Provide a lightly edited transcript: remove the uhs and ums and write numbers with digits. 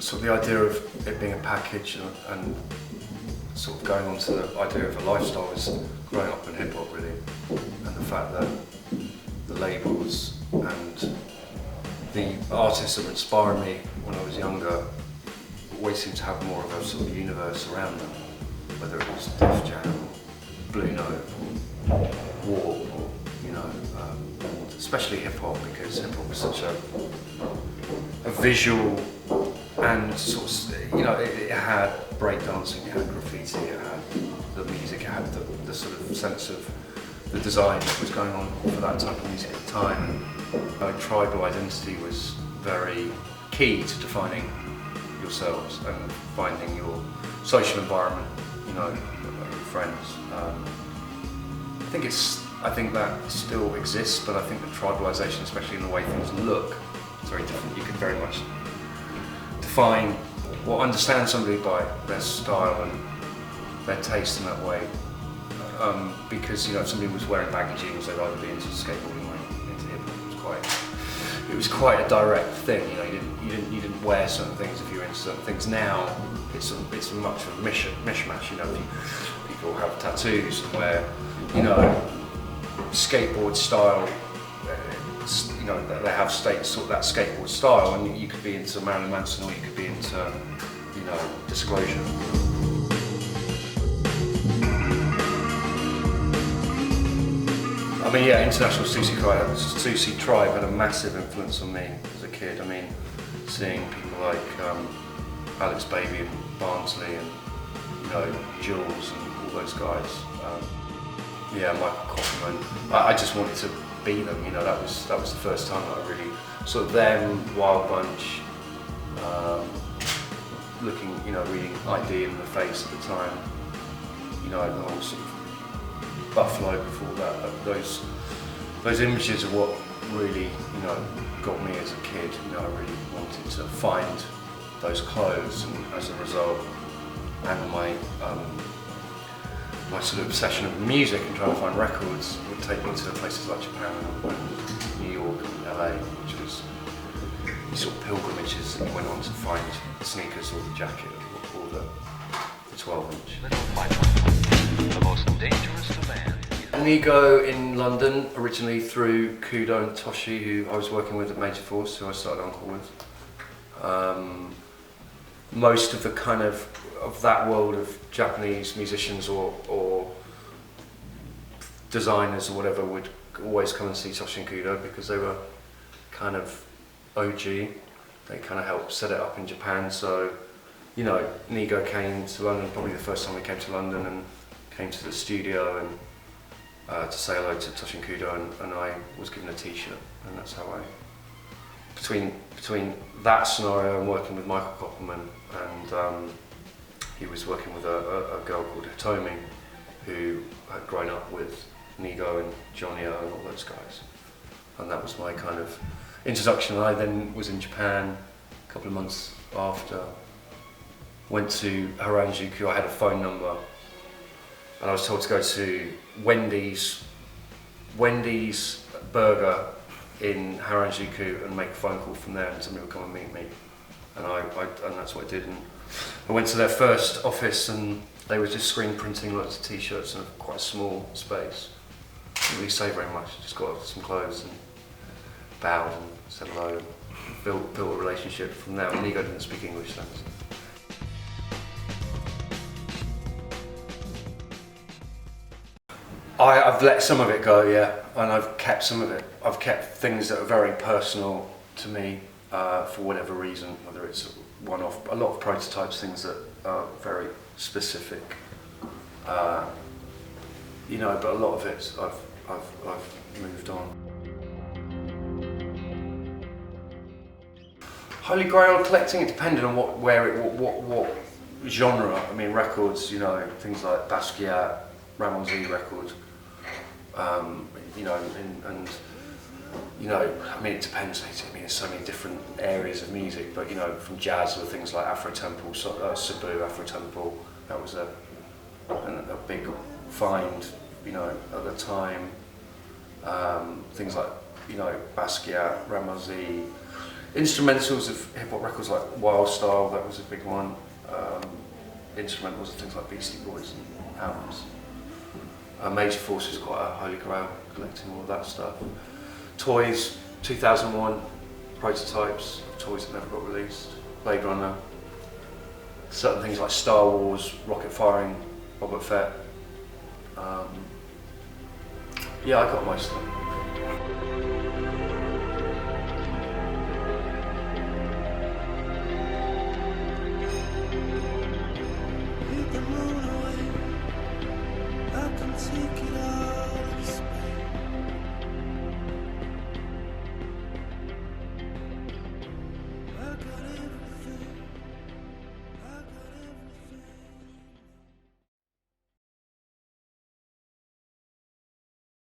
sort of the idea of it being a package and sort of going on to the idea of a lifestyle is growing up in hip hop really, and the fact that the labels and the artists that were inspiring me when I was younger always seemed to have more of a sort of universe around them, whether it was Def Jam, Blue Note, or Warp, or especially hip hop, because hip hop was such a visual and sort of, it had breakdancing, it had graffiti, it had the music, it had the sort of sense of the design that was going on for that type of music at the time. And tribal identity was very key to defining yourselves and finding your social environment, your friends. I think that still exists, but I think the tribalisation, especially in the way things look, is very different. You could very much define or understand somebody by their style and their taste in that way. Because if somebody was wearing baggy jeans, they'd either be into skateboarding or into hip hop. It was quite a direct thing. You didn't wear certain things if you were into certain things. Now it's much of a mishmash. People have tattoos and wear skateboard style. They have sort of that skateboard style, and you could be into Marilyn Manson or you could be into Disclosure. International Sushi Tribe had a massive influence on me as a kid. Seeing people like Alex Baby and Barnsley and Jules and all those guys. Michael Kaufman. I just wanted to be them. That was the first time that I really sort of them, Wild Bunch, looking, reading ID in the face at the time. The whole sort of Buffalo before that. Those images are what really, got me as a kid. I really wanted to find those clothes, and as a result, and my sort of obsession of music and trying to find records would take me to places like Japan and New York and LA, which was these sort of pilgrimages that you went on to find the sneakers or the jacket or the 12-inch. The most dangerous to man. Nigo in London, originally through Kudo and Toshi, who I was working with at Major Force, who I started UNKLE with. Most of the kind of that world of Japanese musicians or designers or whatever would always come and see Toshi and Kudo because they were kind of OG. They kind of helped set it up in Japan. So, Nigo came to London, probably the first time we came to London, and came to the studio and to say hello to Toshi and Kudo, and I was given a t-shirt, and that's how I, between that scenario and working with Michael Koppelman, and he was working with a girl called Hitomi, who had grown up with Nigo and Johnny O and all those guys, and that was my kind of introduction. I then was in Japan a couple of months after, went to Harajuku. I had a phone number, and I was told to go to Wendy's Burger in Harajuku and make a phone call from there, and somebody would come and meet me, and that's what I did. And I went to their first office, and they were just screen printing lots of t-shirts in a quite small space. Didn't really say very much. Just got some clothes and bowed and said hello, and built a relationship from there. Nigo didn't speak English then. I've let some of it go, yeah, and I've kept some of it. I've kept things that are very personal to me for whatever reason, whether it's one-off, a lot of prototypes, things that are very specific, but a lot of it I've moved on. Holy Grail collecting, it depended on what genre. Records, things like Basquiat, Ramonzi record, it depends. There's so many different areas of music, but from jazz to things like Afro Temple, Cebu Afro Temple, that was a big find, at the time. Things like, Basquiat, Ramonzi, Instrumentals of hip hop records like Wild Style, that was a big one. Instrumentals of things like Beastie Boys and albums. Major Force is quite a holy grail, collecting all of that stuff. Toys, 2001, prototypes of toys that never got released. Blade Runner. Certain things like Star Wars, rocket firing, Boba Fett. Yeah, I got most of them.